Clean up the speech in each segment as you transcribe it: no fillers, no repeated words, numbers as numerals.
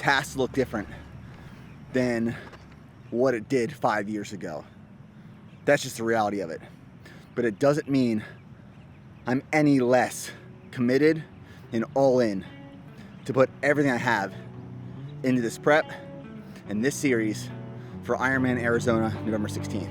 has to look different than what it did 5 years ago. That's just the reality of it. But it doesn't mean I'm any less committed and all in to put everything I have into this prep and this series for Ironman Arizona, November 16th.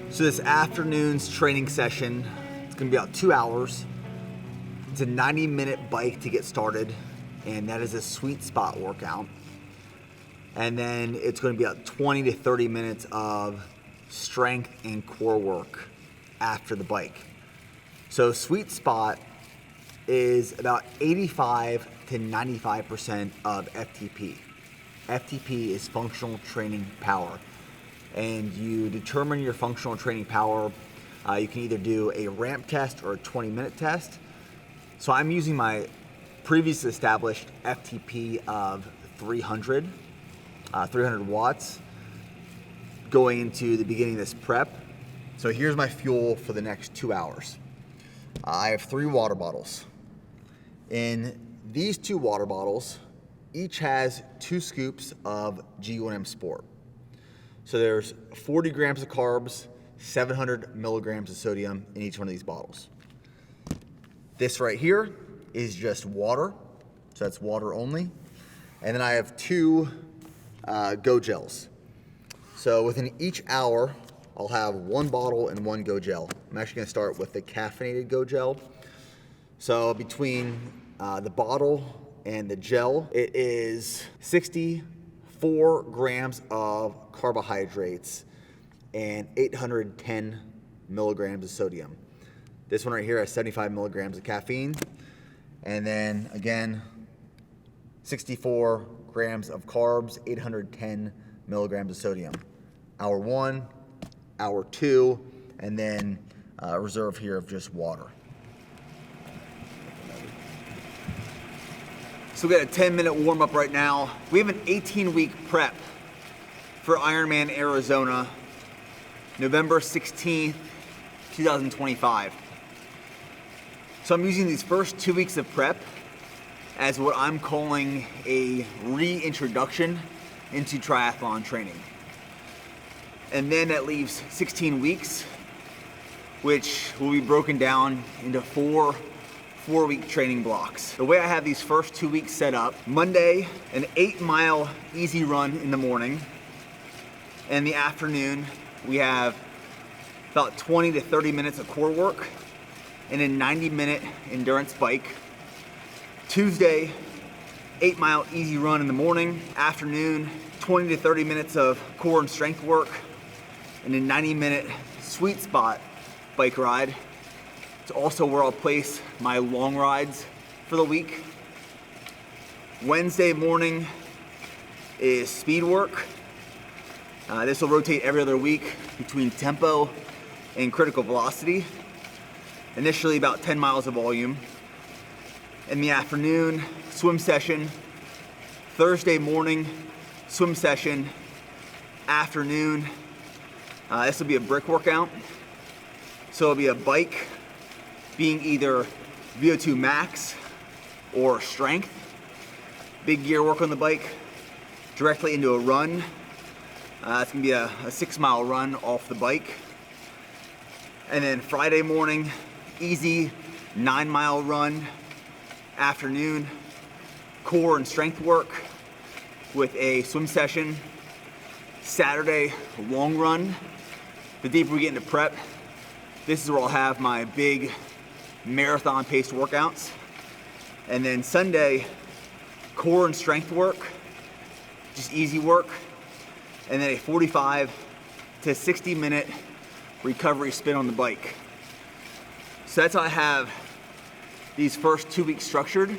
So this afternoon's training session, it's gonna be about 2 hours. It's a 90-minute bike to get started, and that is a sweet spot workout. And then it's gonna be about 20 to 30 minutes of strength and core work after the bike. So sweet spot is about 85 to 95% of FTP. FTP is functional training power. And you determine your functional training power. You can either do a ramp test or a 20-minute test. So I'm using my previously established FTP of 300 watts going into the beginning of this prep. So here's my fuel for the next 2 hours. I have 3 water bottles. In these 2 water bottles, each has 2 scoops of G1M Sport. So there's 40 grams of carbs, 700 milligrams of sodium in each one of these bottles. This right here is just water, so that's water only. And then I have 2 Go Gels. So within each hour, I'll have 1 bottle and 1 Go Gel. I'm actually gonna start with the caffeinated Go Gel. So between the bottle and the gel, it is 64 grams of carbohydrates and 810 milligrams of sodium. This one right here has 75 milligrams of caffeine. And then again, 64 grams of carbs, 810 milligrams of sodium. Hour 1, hour 2, and then a reserve here of just water. So we got a 10-minute warm-up right now. We have an 18-week prep for Ironman Arizona, November 16th, 2025. So I'm using these first 2 weeks of prep as what I'm calling a reintroduction into triathlon training. And then that leaves 16 weeks, which will be broken down into 4-week training blocks. The way I have these first 2 weeks set up, Monday, an 8-mile easy run in the morning. In the afternoon, we have about 20 to 30 minutes of core work and a 90-minute endurance bike. Tuesday, 8-mile easy run in the morning. Afternoon, 20 to 30 minutes of core and strength work and a 90-minute sweet spot bike ride. It's also where I'll place my long rides for the week. Wednesday morning is speed work. This will rotate every other week between tempo and critical velocity. Initially about 10 miles of volume. In the afternoon, swim session. Thursday morning, swim session. Afternoon, this will be a brick workout. So it'll be a bike being either VO2 max or strength. Big gear work on the bike, directly into a run. It's gonna be a 6-mile run off the bike. And then Friday morning, easy 9-mile run. Afternoon, core and strength work with a swim session. Saturday, long run. The deeper we get into prep, this is where I'll have my big marathon paced workouts. And then Sunday, core and strength work, just easy work. And then a 45 to 60 minute recovery spin on the bike. So that's how I have these first 2 weeks structured.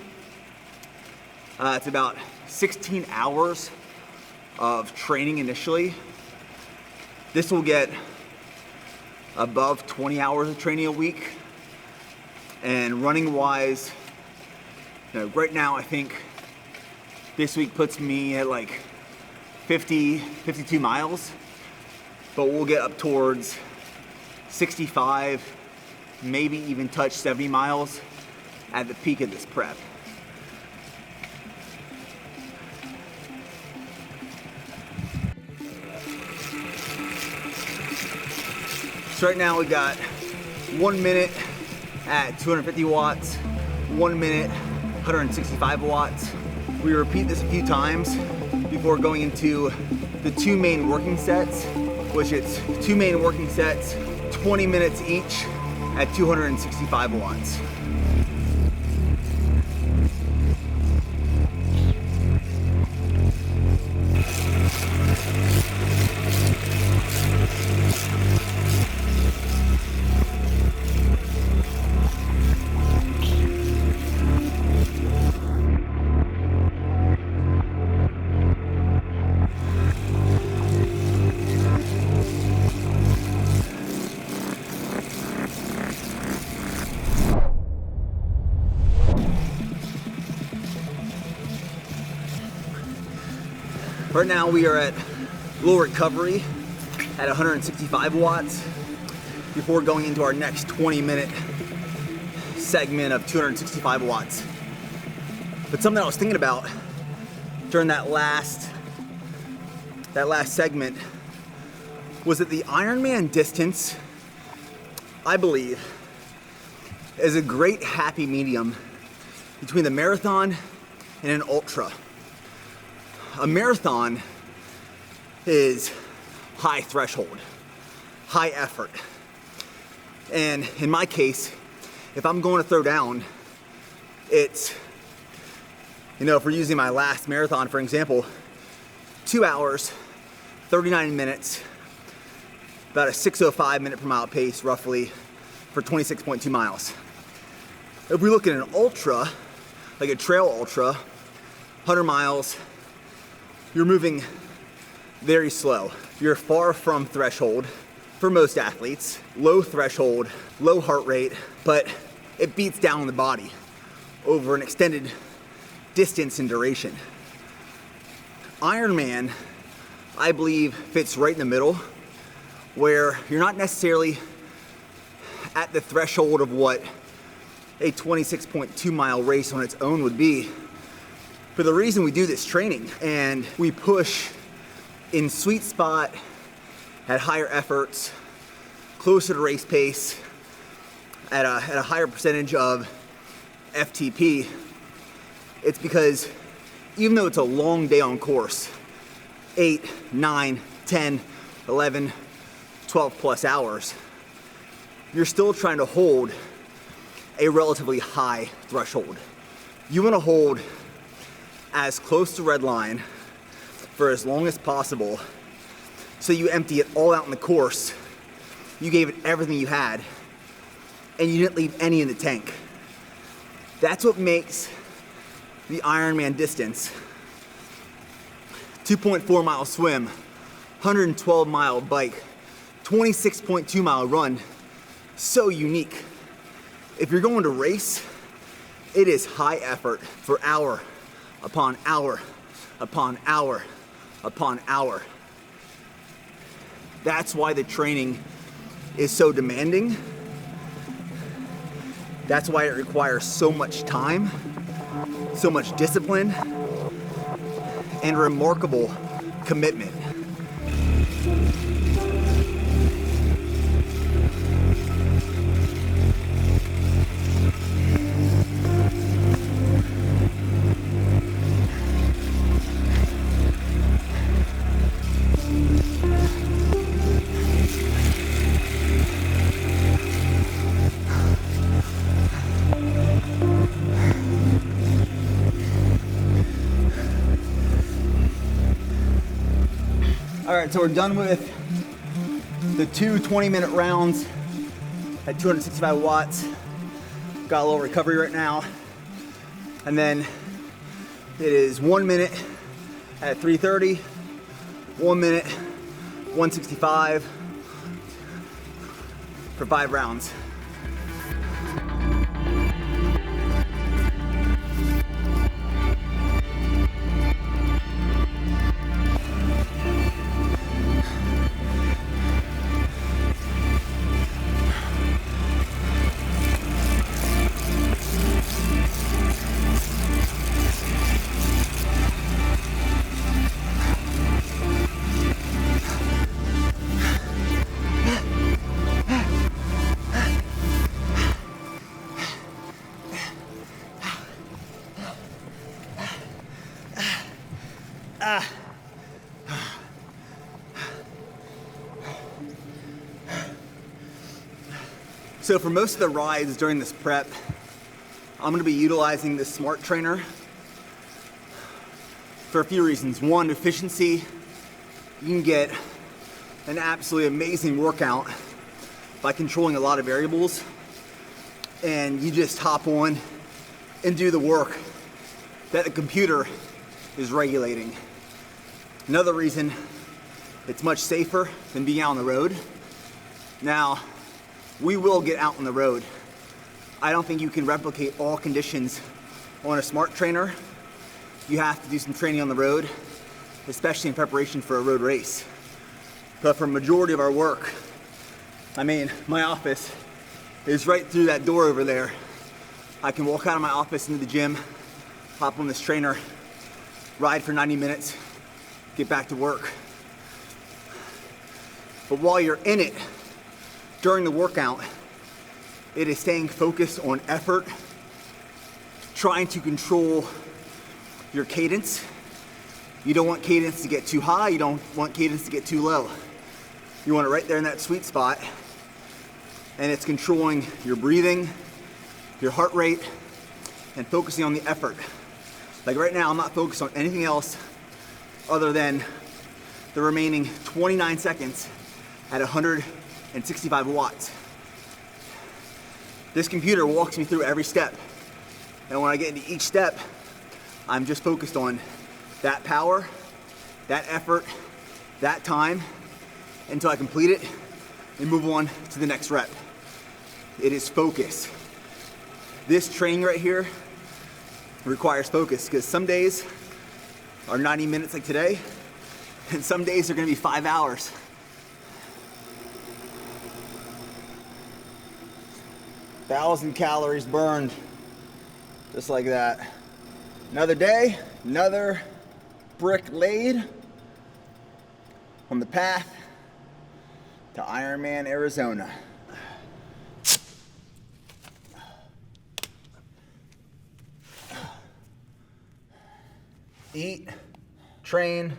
It's about 16 hours of training initially. This will get above 20 hours of training a week. And running wise, right now I think This week puts me at like 50, 52 miles, but we'll get up towards 65, maybe even touch 70 miles at the peak of this prep. So right now we got 1 minute at 250 watts, 1 minute, 165 watts. We repeat this a few times before going into the 2 main working sets, which it's 2 main working sets, 20 minutes each at 265 watts. Right now we are at low recovery at 165 watts before going into our next 20-minute segment of 265 watts. But something I was thinking about during that last segment was that the Ironman distance, I believe, is a great happy medium between the marathon and an ultra. A marathon is high threshold, high effort. And in my case, if I'm going to throw down, it's, if we're using my last marathon, for example, 2 hours, 39 minutes, about a 6:05 minute per mile pace roughly for 26.2 miles. If we look at an ultra, like a trail ultra, 100 miles, you're moving very slow. You're far from threshold for most athletes. Low threshold, low heart rate, but it beats down the body over an extended distance and duration. Ironman, I believe, fits right in the middle, where you're not necessarily at the threshold of what a 26.2 mile race on its own would be. But the reason we do this training and we push in sweet spot at higher efforts, closer to race pace, at a higher percentage of FTP, it's because even though it's a long day on course, 8, 9, 10, 11, 12 plus hours, you're still trying to hold a relatively high threshold. You want to hold as close to red line for as long as possible, so you empty it all out in the course. You gave it everything you had, and you didn't leave any in the tank. That's what makes the Ironman distance, 2.4 mile swim, 112 mile bike, 26.2 mile run, so unique. If you're going to race, it is high effort for hour upon hour upon hour upon hour. That's why the training is so demanding. That's why it requires so much time, so much discipline, and remarkable commitment. All right, so we're done with the 2 20-minute rounds at 265 watts. Got a little recovery right now. And then it is 1 minute at 330, 1 minute, 165 for 5 rounds. So for most of the rides during this prep, I'm gonna be utilizing this smart trainer for a few reasons. One, efficiency. You can get an absolutely amazing workout by controlling a lot of variables, and you just hop on and do the work that the computer is regulating. Another reason, it's much safer than being out on the road. Now, we will get out on the road. I don't think you can replicate all conditions on a smart trainer. You have to do some training on the road, especially in preparation for a road race. But for a majority of our work, I mean, my office is right through that door over there. I can walk out of my office into the gym, hop on this trainer, ride for 90 minutes, get back to work. But while you're in it, during the workout, it is staying focused on effort, trying to control your cadence. You don't want cadence to get too high, you don't want cadence to get too low. You want it right there in that sweet spot, and it's controlling your breathing, your heart rate, and focusing on the effort. Like right now, I'm not focused on anything else other than the remaining 29 seconds at 165 watts. This computer walks me through every step, and when I get into each step, I'm just focused on that power, that effort, that time, until I complete it and move on to the next rep. It is focus. This training right here requires focus, because some days are 90 minutes like today, and some days are gonna be 5 hours. Thousand calories burned, just like that. Another day, another brick laid on the path to Ironman, Arizona. Eat, train,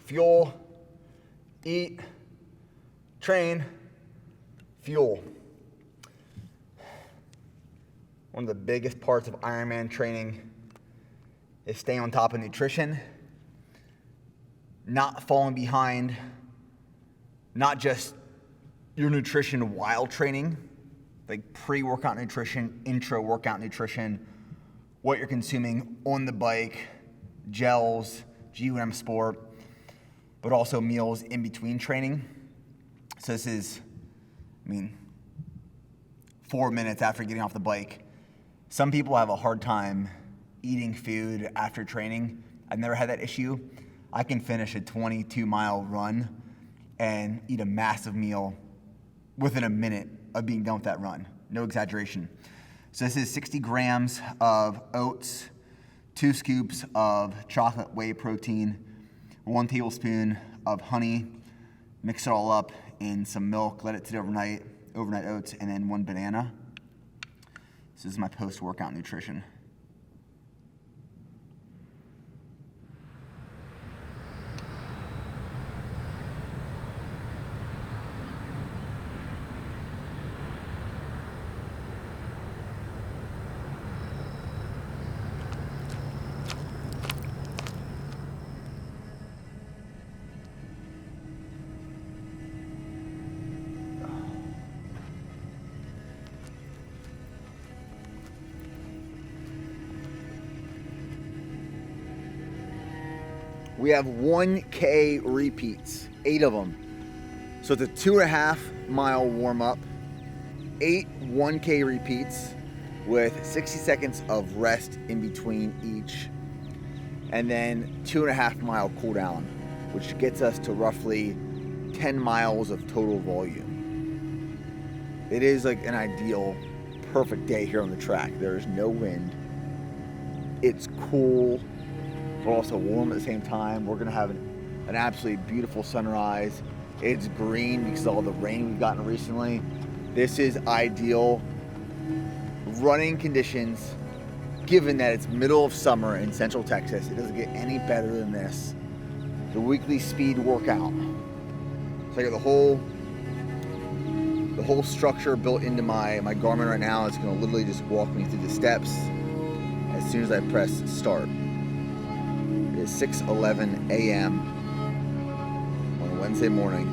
fuel, eat, train, fuel. One of the biggest parts of Ironman training is staying on top of nutrition, not falling behind, not just your nutrition while training, like pre-workout nutrition, intra-workout nutrition, what you're consuming on the bike, gels, G1M Sport, but also meals in between training. So this is, 4 minutes after getting off the bike. Some people have a hard time eating food after training. I've never had that issue. I can finish a 22-mile run and eat a massive meal within a minute of being done with that run. No exaggeration. So this is 60 grams of oats, 2 scoops of chocolate whey protein, 1 tablespoon of honey. Mix it all up in some milk, let it sit overnight oats, and then 1 banana. This is my post-workout nutrition. We have 1K repeats, 8 of them. So it's a 2.5 mile warm up, 8 1K repeats with 60 seconds of rest in between each, and then 2.5 mile cool down, which gets us to roughly 10 miles of total volume. It is like an ideal, perfect day here on the track. There's no wind. It's cool, but also warm at the same time. We're gonna have an absolutely beautiful sunrise. It's green because of all the rain we've gotten recently. This is ideal running conditions, given that it's middle of summer in Central Texas. It doesn't get any better than this. The weekly speed workout. So I got the whole The whole structure built into my Garmin right now is going to literally just walk me through the steps as soon as I press start. It is 6:11 a.m. on a Wednesday morning.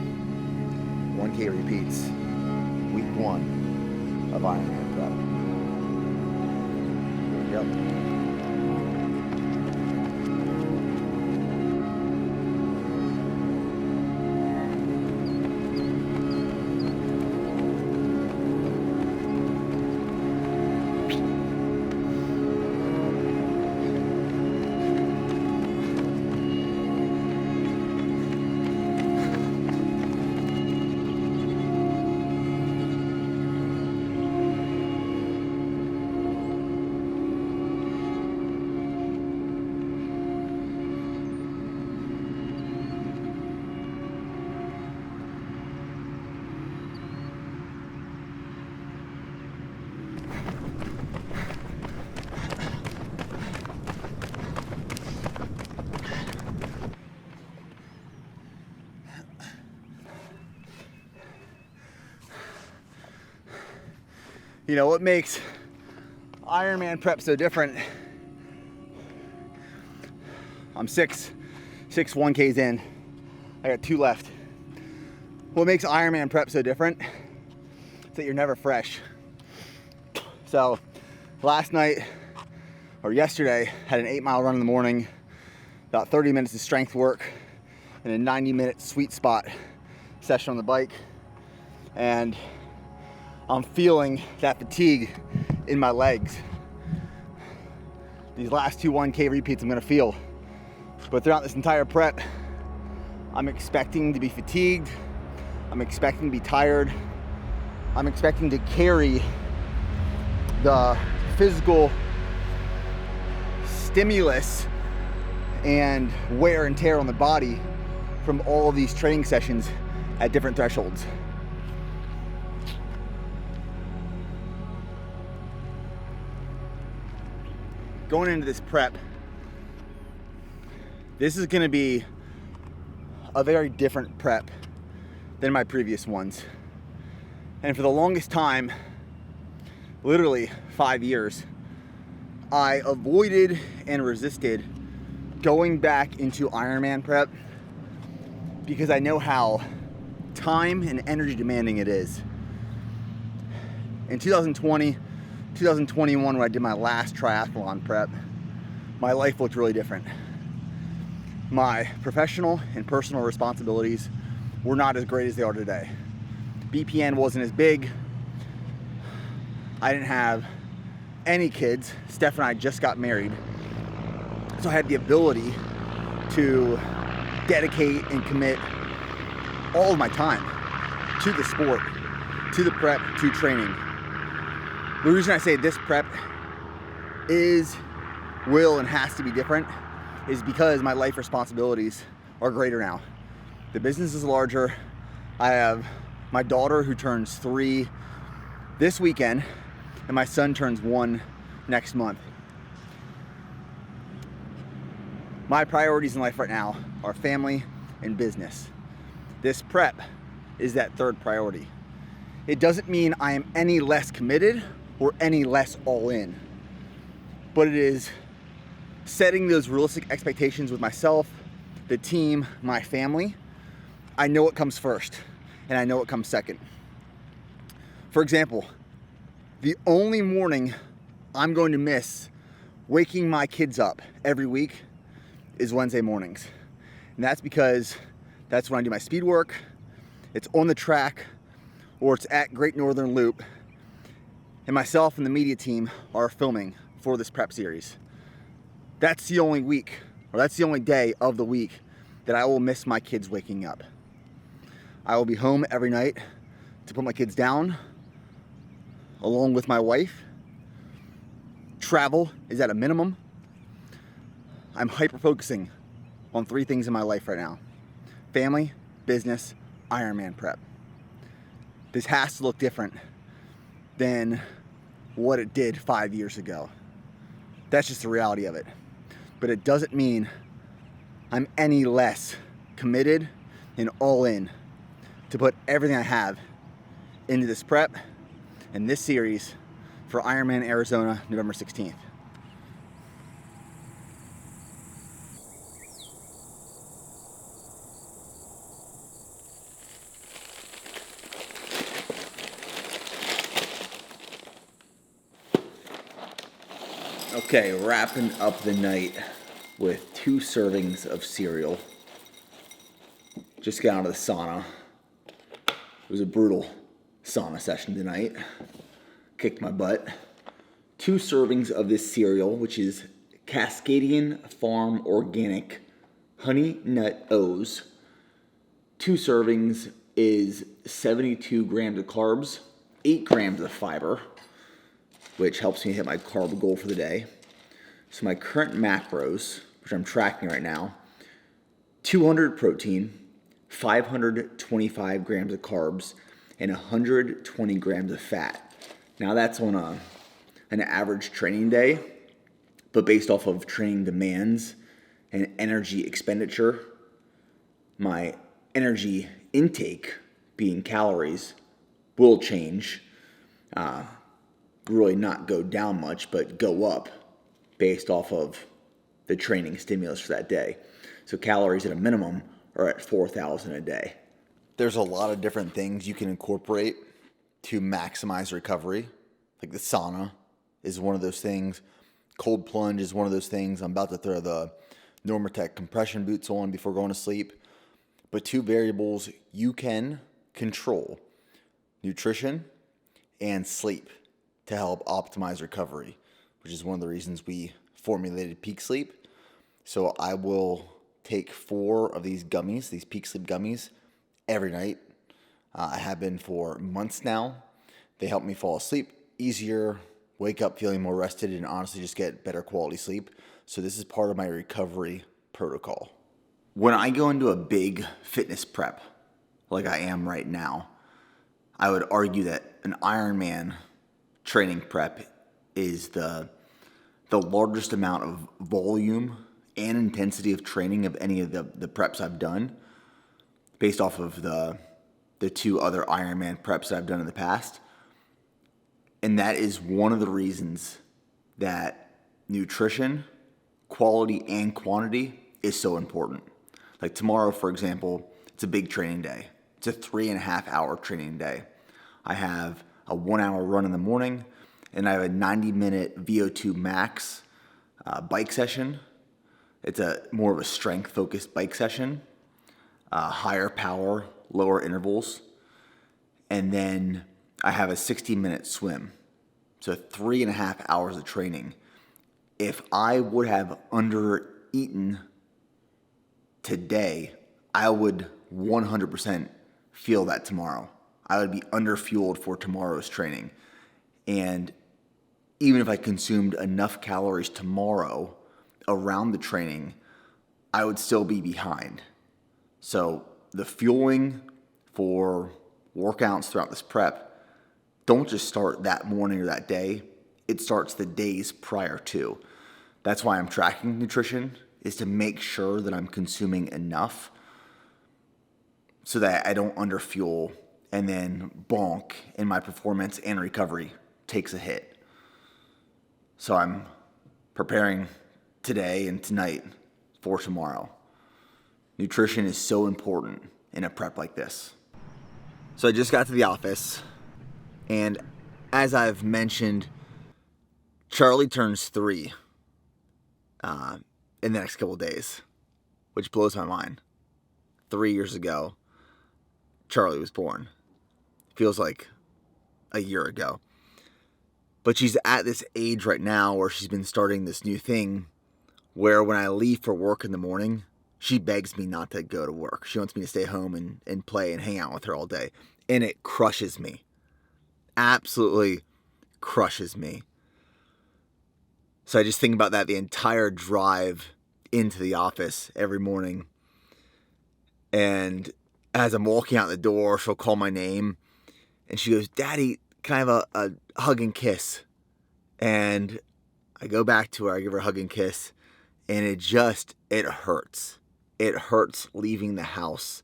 1K repeats, week 1 of Ironman prep. Yep. You know what makes Ironman prep so different? I'm six 1Ks in. I got 2 left. What makes Ironman prep so different is that you're never fresh. So last night or yesterday, had an 8-mile run in the morning, about 30 minutes of strength work, and a 90-minute sweet spot session on the bike. And I'm feeling that fatigue in my legs. These last 2 1K repeats I'm gonna feel. But throughout this entire prep, I'm expecting to be fatigued. I'm expecting to be tired. I'm expecting to carry the physical stimulus and wear and tear on the body from all of these training sessions at different thresholds. Going into this prep, this is gonna be a very different prep than my previous ones. And for the longest time, literally 5 years, I avoided and resisted going back into Ironman prep because I know how time and energy demanding it is. In 2020, 2021, when I did my last triathlon prep, my life looked really different. My professional and personal responsibilities were not as great as they are today. BPN wasn't as big. I didn't have any kids. Steph and I just got married. So I had the ability to dedicate and commit all of my time to the sport, to the prep, to training. The reason I say this prep will and has to be different is because my life responsibilities are greater now. The business is larger. I have my daughter who turns 3 this weekend, and my son turns 1 next month. My priorities in life right now are family and business. This prep is that 3rd priority. It doesn't mean I am any less committed or any less all in, but it is setting those realistic expectations with myself, the team, my family. I know what comes first and I know what comes second. For example, the only morning I'm going to miss waking my kids up every week is Wednesday mornings. And that's because that's when I do my speed work. It's on the track or it's at Great Northern Loop. And myself and the media team are filming for this prep series. That's the only week, or that's the only day of the week that I will miss my kids waking up. I will be home every night to put my kids down, along with my wife. Travel is at a minimum. I'm hyper-focusing on 3 things in my life right now: family, business, Ironman prep. This has to look different than what it did 5 years ago. That's just the reality of it. But it doesn't mean I'm any less committed and all in to put everything I have into this prep and this series for Ironman Arizona, November 16th. Okay, wrapping up the night with 2 servings of cereal. Just got out of the sauna. It was a brutal sauna session tonight. Kicked my butt. 2 servings of this cereal, which is Cascadian Farm Organic Honey Nut O's. 2 servings is 72 grams of carbs, 8 grams of fiber, which helps me hit my carb goal for the day. So my current macros, which I'm tracking right now, 200 protein, 525 grams of carbs, and 120 grams of fat. Now that's on an average training day, but based off of training demands and energy expenditure, my energy intake, being calories, will change. Really not go down much, but go up based off of the training stimulus for that day. So calories at a minimum are at 4,000 a day. There's a lot of different things you can incorporate to maximize recovery. Like the sauna is one of those things. Cold plunge is one of those things. I'm about to throw the Normatec compression boots on before going to sleep. But 2 variables you can control: nutrition and sleep, to help optimize recovery, which is one of the reasons we formulated Peak Sleep. So I will take 4 of these gummies, these Peak Sleep gummies, every night. I have been for months now. They help me fall asleep easier, wake up feeling more rested, and honestly just get better quality sleep. So this is part of my recovery protocol. When I go into a big fitness prep, like I am right now, I would argue that an Ironman training prep is the largest amount of volume and intensity of training of any of the preps I've done, based off of the 2 other Ironman preps that I've done in the past. And that is one of the reasons that nutrition, quality and quantity, is so important. Like tomorrow, for example, it's a big training day. It's a 3.5-hour training day. I have a 1-hour run in the morning, and I have a 90-minute VO2 max bike session. It's more of a strength-focused bike session, higher power, lower intervals. And then I have a 60-minute swim. So 3.5 hours of training. If I would have under-eaten today, I would 100% feel that tomorrow. I would be under-fueled for tomorrow's training. And even if I consumed enough calories tomorrow around the training, I would still be behind. So the fueling for workouts throughout this prep don't just start that morning or that day. It starts the days prior to. That's why I'm tracking nutrition, is to make sure that I'm consuming enough so that I don't underfuel and then bonk, and my performance and recovery takes a hit. So I'm preparing today and tonight for tomorrow. Nutrition is so important in a prep like this. So I just got to the office, and as I've mentioned, Charlie turns 3 in the next couple of days, which blows my mind. 3 years ago, Charlie was born. Feels like a year ago. But she's at this age right now where she's been starting this new thing where when I leave for work in the morning, she begs me not to go to work. She wants me to stay home and play and hang out with her all day. And it crushes me. Absolutely crushes me. So I just think about that the entire drive into the office every morning. And as I'm walking out the door, she'll call my name. And she goes, "Daddy, can I have a hug and kiss?" And I go back to her, I give her a hug and kiss. And it hurts. It hurts leaving the house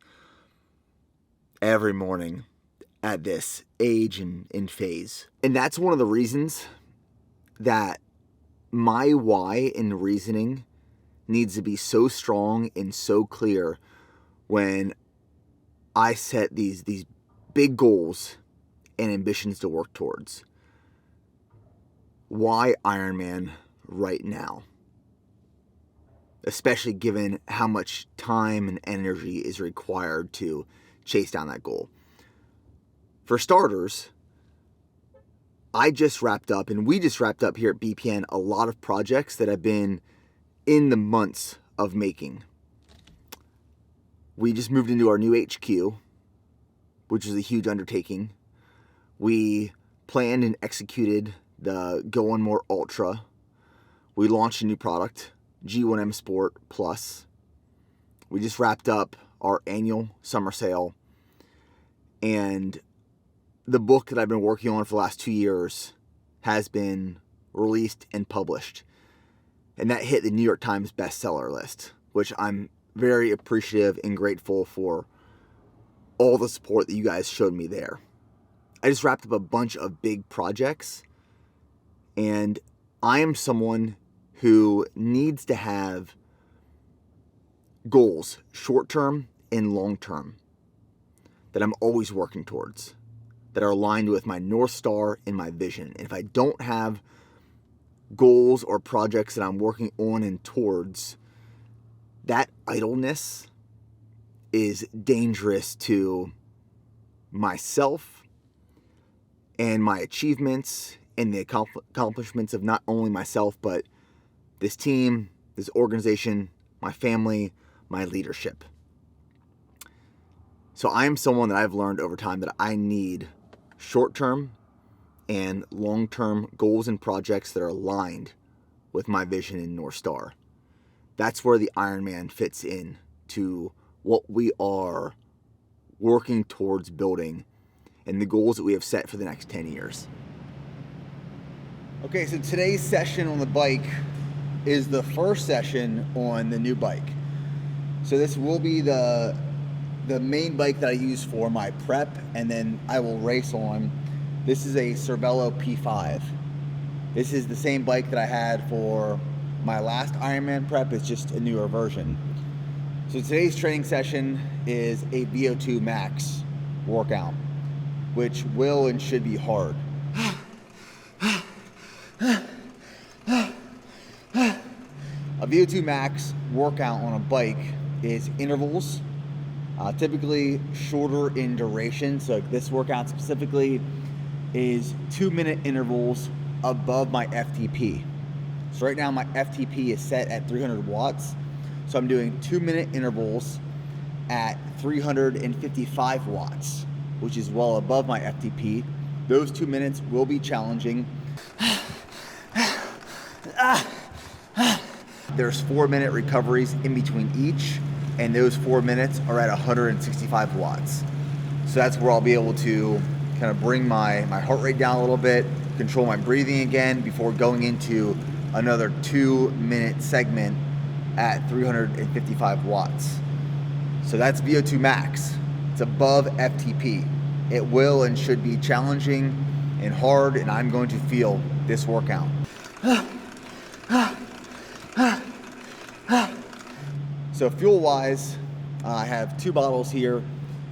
every morning at this age and phase. And that's one of the reasons that my why and reasoning needs to be so strong and so clear when I set these big goals and ambitions to work towards. Why Ironman right now? Especially given how much time and energy is required to chase down that goal. For starters, I just wrapped up, and we just wrapped up here at BPN, a lot of projects that have been in the months of making. We just moved into our new HQ, which is a huge undertaking. We planned and executed the Go On More Ultra. We launched a new product, G1M Sport Plus. We just wrapped up our annual summer sale. And the book that I've been working on for the last 2 years has been released and published. And that hit the New York Times bestseller list, which I'm very appreciative and grateful for all the support that you guys showed me there. I just wrapped up a bunch of big projects, and I am someone who needs to have goals, short-term and long-term, that I'm always working towards, that are aligned with my North Star and my vision. And if I don't have goals or projects that I'm working on and towards, that idleness is dangerous to myself and my achievements and the accomplishments of not only myself, but this team, this organization, my family, my leadership. So I am someone that I've learned over time that I need short-term and long-term goals and projects that are aligned with my vision and North Star. That's where the Ironman fits in to what we are working towards building and the goals that we have set for the next 10 years. Okay, so today's session on the bike is the first session on the new bike. So this will be the main bike that I use for my prep, and then I will race on. This is a Cervelo P5. This is the same bike that I had for my last Ironman prep. It's just a newer version. So today's training session is a VO2 max workout, which will and should be hard. A VO2 max workout on a bike is intervals, typically shorter in duration. So this workout specifically is 2-minute intervals above my FTP. So right now my FTP is set at 300 watts. So I'm doing 2-minute intervals at 355 watts, which is well above my FTP. Those 2 minutes will be challenging. There's 4-minute recoveries in between each, and those 4 minutes are at 165 watts. So that's where I'll be able to kind of bring my heart rate down a little bit, control my breathing again before going into another 2-minute segment at 355 watts. So that's VO2 max. It's above FTP. It will and should be challenging and hard, and I'm going to feel this workout. So fuel-wise, I have 2 bottles here.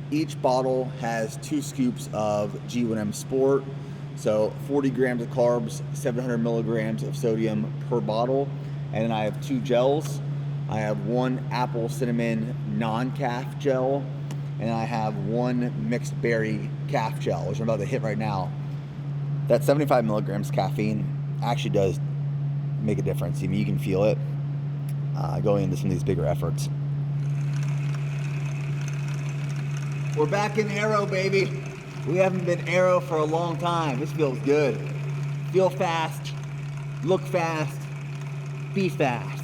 Each bottle has 2 scoops of G1M Sport. So 40 grams of carbs, 700 milligrams of sodium per bottle. And then I have 2 gels. I have 1 apple cinnamon non-calf gel, and I have 1 mixed berry calf gel, which I'm about to hit right now. That 75 milligrams caffeine actually does make a difference. I mean, you can feel it going into some of these bigger efforts. We're back in aero, baby. We haven't been aero for a long time. This feels good. Feel fast, look fast, be fast.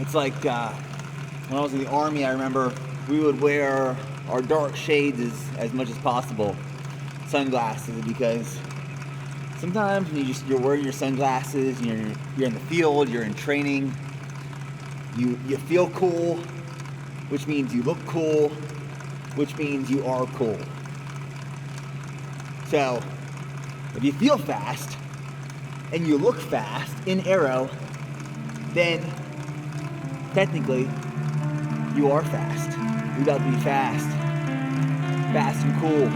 It's like when I was in the Army, I remember we would wear our dark shades as much as possible, sunglasses, because sometimes when you're wearing your sunglasses, and you're in the field, you're in training, you feel cool, which means you look cool, which means you are cool. So if you feel fast and you look fast in aero, then technically you are fast. You got to be fast and cool.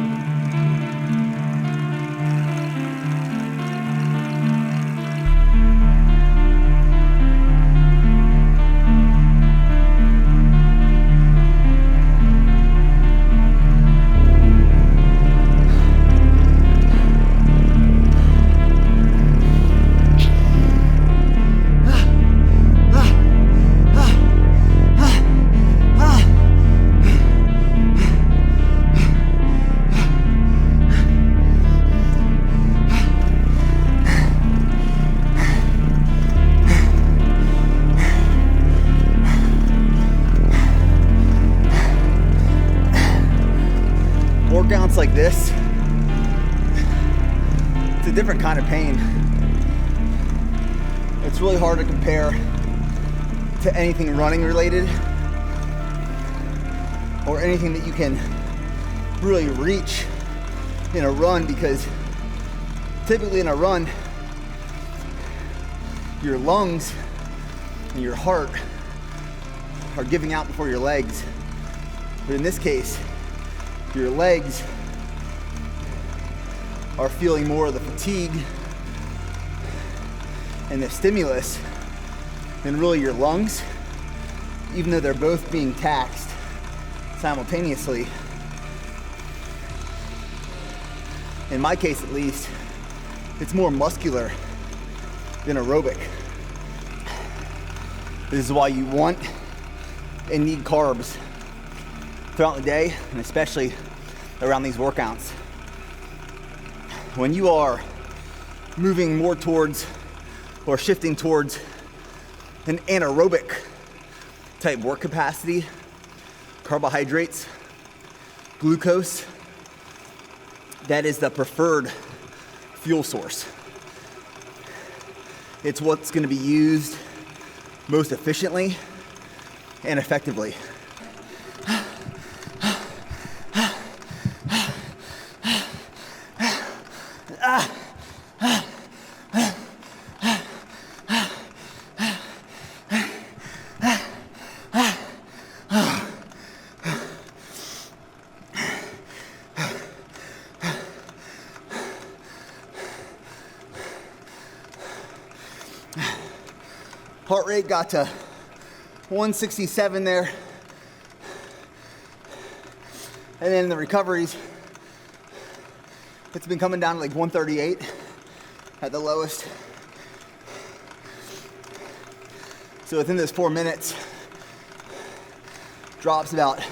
Workouts like this, it's a different kind of pain. It's really hard to compare to anything running related or anything that you can really reach in a run, because typically in a run, your lungs and your heart are giving out before your legs. But in this case, your legs are feeling more of the fatigue and the stimulus than really your lungs, even though they're both being taxed simultaneously. In my case at least, it's more muscular than aerobic. This is why you want and need carbs throughout the day, and especially around these workouts. When you are moving more towards or shifting towards an anaerobic type work capacity, carbohydrates, glucose, that is the preferred fuel source. It's what's going to be used most efficiently and effectively. Heart rate got to 167 there. And then the recoveries, it's been coming down to like 138 at the lowest. So within those 4 minutes, drops about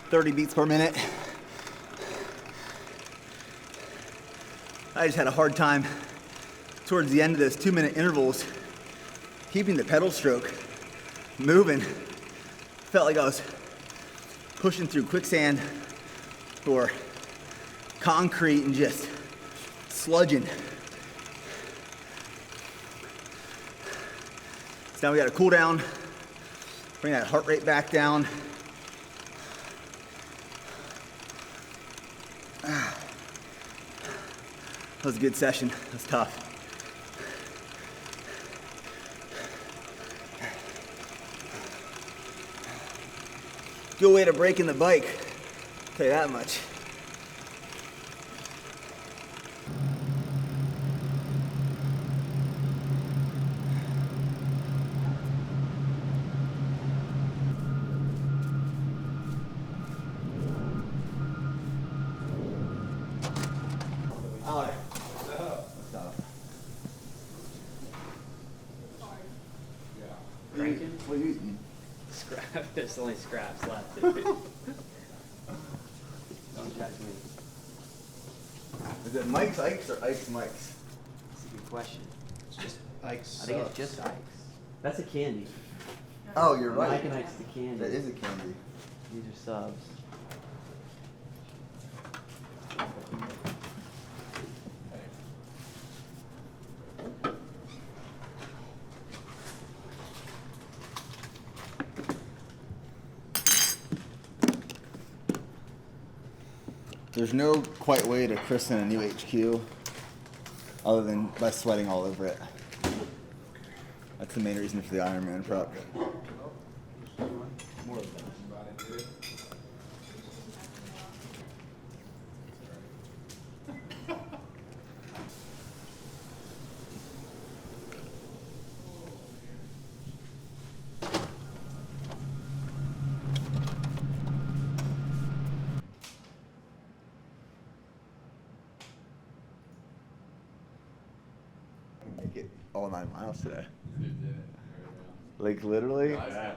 30 beats per minute. I just had a hard time towards the end of those 2-minute intervals keeping the pedal stroke moving. Felt like I was pushing through quicksand or concrete and just sludging. So now we got to cool down, bring that heart rate back down. That was a good session. That was tough. Good way to break in the bike, I'll tell you that much. All right. Drinking? What are you eating? Scrap. There's only scraps left. Don't judge me. Is it Mike's Ike's or Ike's Mike's? That's a good question. It's just Ike's. I think it's just Ike's. That's a candy. Oh, you're right. Mike and Ike's the candy. That is a candy. These are subs. There's no quite way to christen a new HQ other than by sweating all over it. That's the main reason for the Ironman prep. Make it all 9 miles today. Like literally. I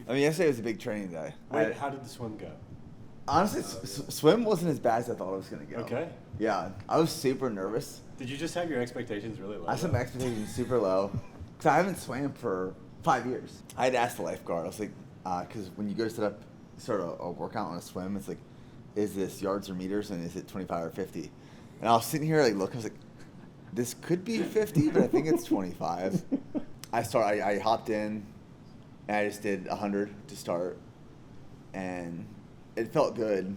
mean, yesterday was a big training day. Wait, how did the swim go? Honestly, swim wasn't as bad as I thought it was gonna go. Okay. Yeah, I was super nervous. Did you just have your expectations really low? I set my expectations super low because I haven't swam for 5 years. I had asked the lifeguard. I was like, because when you go to start a workout on a swim, it's like, is this yards or meters, and is it 25 or 50? And I was sitting here like looking. I was like, this could be 50, but I think it's 25. I hopped in, and I just did 100 to start, and it felt good.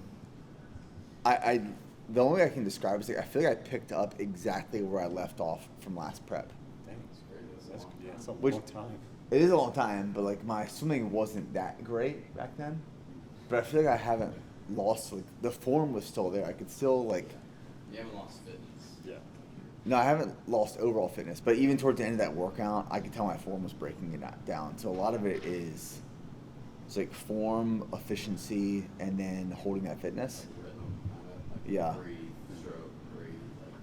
The only way I can describe is like I feel like I picked up exactly where I left off from last prep. That's a long time. It is a long time, but like my swimming wasn't that great back then. But I feel like I haven't lost, like the form was still there. I could still like. You haven't lost fitness. Yeah. No, I haven't lost overall fitness, but even towards the end of that workout, I could tell my form was breaking it down. So a lot of it is, it's like form, efficiency, and then holding that fitness. Yeah. Breathe, stroke, breathe.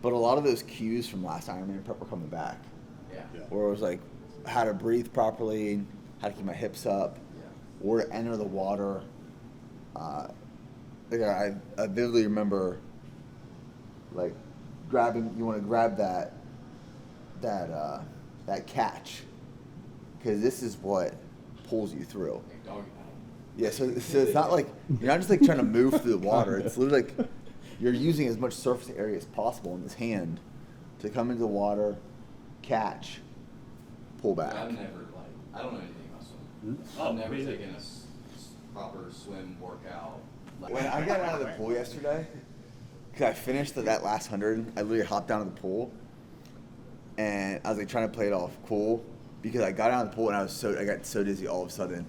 But a lot of those cues from last Ironman prep were coming back. Yeah. Where it was like how to breathe properly, how to keep my hips up, where to enter the water. Like I vividly remember like you want to grab that catch, because this is what pulls you through. Like doggy paddle. Yeah, so it's not like you're not just like trying to move through the water. It's literally like you're using as much surface area as possible in this hand to come into the water, catch, pull back. But I've never I don't know anything about swimming. I've never taken a proper swim workout. When I got out of the pool yesterday, because I finished that last 100, I literally hopped down to the pool, and I was like trying to play it off cool, because I got out of the pool and I got so dizzy all of a sudden.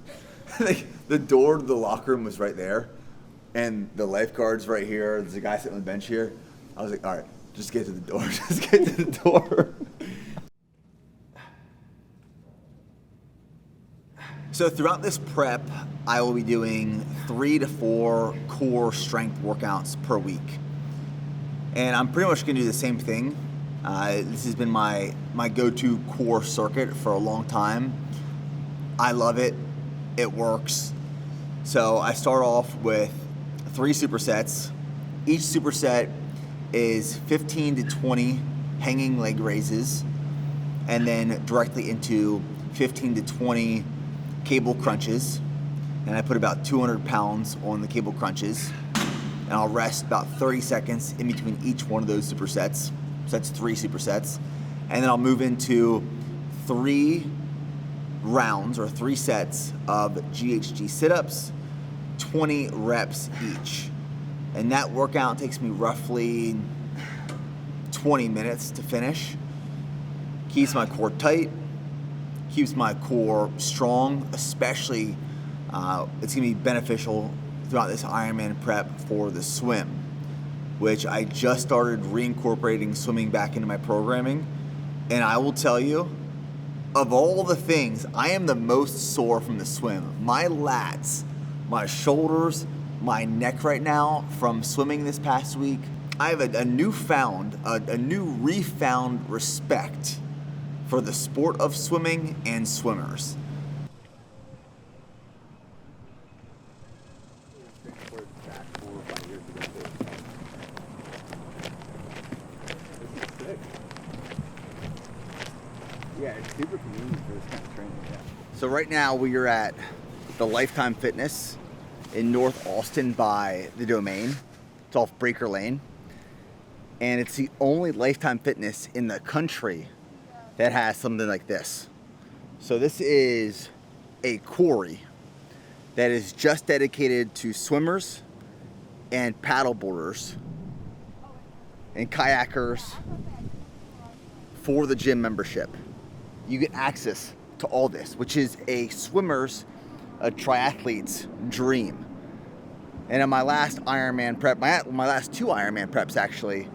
Like the door to the locker room was right there, and the lifeguard's right here. There's a guy sitting on the bench here. I was like, all right, just get to the door. Just get to the door. So throughout this prep, I will be doing 3 to 4 core strength workouts per week. And I'm pretty much gonna do the same thing. This has been my go-to core circuit for a long time. I love it, it works. So I start off with 3 supersets. Each superset is 15 to 20 hanging leg raises, and then directly into 15 to 20 cable crunches, and I put about 200 pounds on the cable crunches, and I'll rest about 30 seconds in between each one of those supersets. So that's 3 supersets, and then I'll move into 3 rounds or 3 sets of GHG sit-ups, 20 reps each, and that workout takes me roughly 20 minutes to finish. Keeps my core tight, keeps my core strong, especially it's gonna be beneficial throughout this Ironman prep for the swim, which I just started reincorporating swimming back into my programming. And I will tell you, of all the things, I am the most sore from the swim. My lats, my shoulders, my neck right now from swimming this past week. I have a new refound respect for the sport of swimming and swimmers. Yeah, it's super convenient for this kind of training. Yeah. So right now we are at the Lifetime Fitness in North Austin by the Domain. It's off Breaker Lane. And it's the only Lifetime Fitness in the country that has something like this. So this is a quarry that is just dedicated to swimmers and paddleboarders and kayakers for the gym membership. You get access to all this, which is a triathlete's dream. And in my last Ironman prep, my last 2 Ironman preps actually,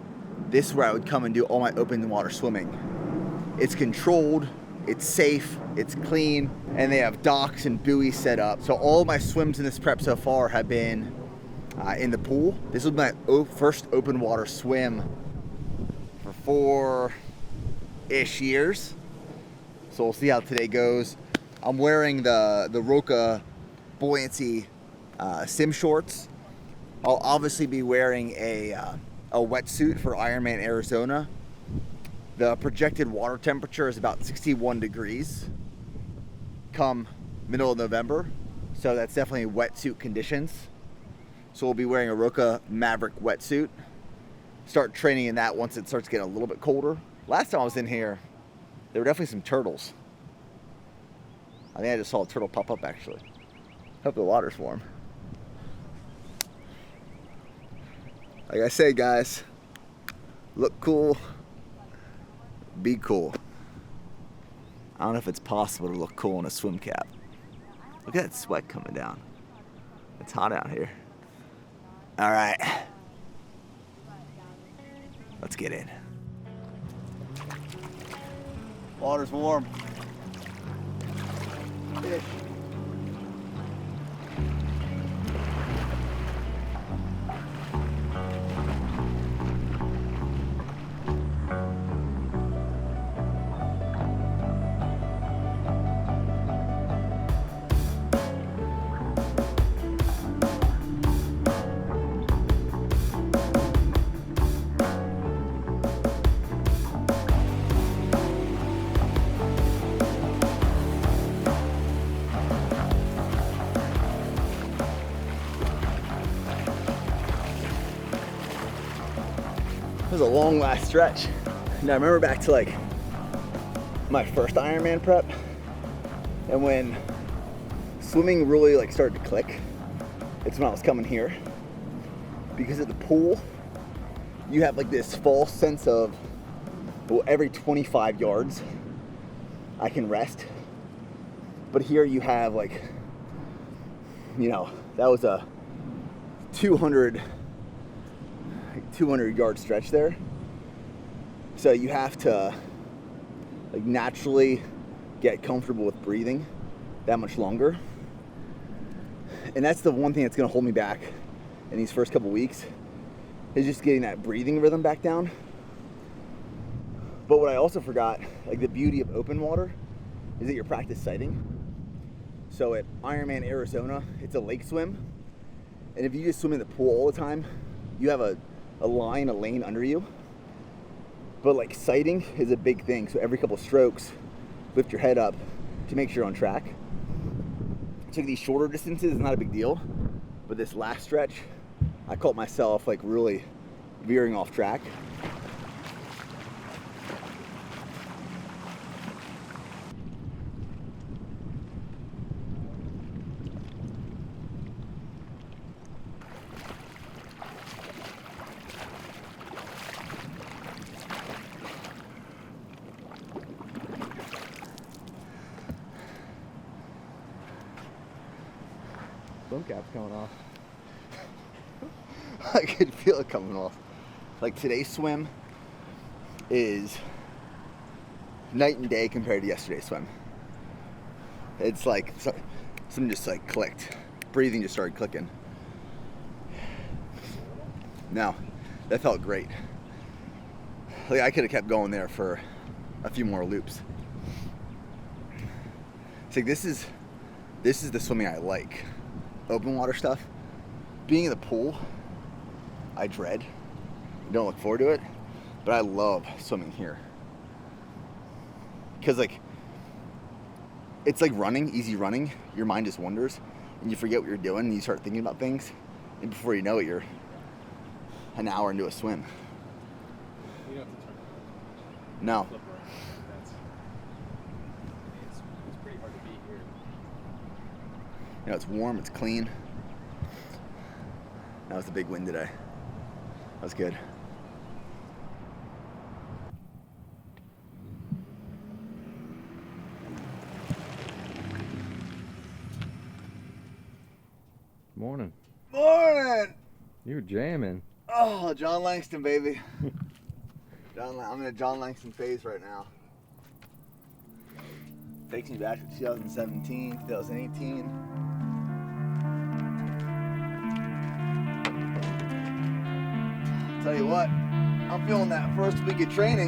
this is where I would come and do all my open water swimming. It's controlled, it's safe, it's clean, and they have docks and buoys set up. So all of my swims in this prep so far have been in the pool. This was my first open water swim for 4-ish years. So we'll see how today goes. I'm wearing the Roka Buoyancy sim shorts. I'll obviously be wearing a wetsuit for Ironman Arizona. The projected water temperature is about 61 degrees come middle of November. So that's definitely wetsuit conditions. So we'll be wearing a Roka Maverick wetsuit. Start training in that once it starts getting a little bit colder. Last time I was in here, there were definitely some turtles. I think I just saw a turtle pop up actually. Hope the water's warm. Like I say, guys, look cool, be cool. I don't know if it's possible to look cool in a swim cap. Look at that sweat coming down. It's hot out here. All right, let's get in. Water's warm. Fish. It was a long last stretch. Now I remember back to like my first Ironman prep, and when swimming really like started to click, it's when I was coming here. Because at the pool, you have like this false sense of, well, every 25 yards I can rest. But here you have like, you know, that was a 200 yard stretch there. So you have to like naturally get comfortable with breathing that much longer. And that's the one thing that's gonna hold me back in these first couple weeks, is just getting that breathing rhythm back down. But what I also forgot, like the beauty of open water, is that you're practice sighting. So at Ironman Arizona, it's a lake swim. And if you just swim in the pool all the time, you have a lane under you. But like sighting is a big thing. So every couple strokes, lift your head up to make sure you're on track. So these shorter distances is not a big deal. But this last stretch, I caught myself like really veering off track. Swim cap's coming off. I could feel it coming off. Like today's swim is night and day compared to yesterday's swim. It's like something just like clicked. Breathing just started clicking. Now, that felt great. Like I could have kept going there for a few more loops. It's like this is the swimming I like. Open water stuff. Being in the pool, I dread. I don't look forward to it, but I love swimming here. Because like, it's like running, easy running. Your mind just wanders and you forget what you're doing and you start thinking about things. And before you know it, you're an hour into a swim. You don't have to turn No. flip around. It's pretty hard to beat here. You know, it's warm, it's clean. That was the big win today. That was good. Morning. Morning! You're jamming. Oh, John Langston, baby. I'm in a John Langston phase right now. Takes me back to 2017, 2018. Tell you what, I'm feeling that first week of training.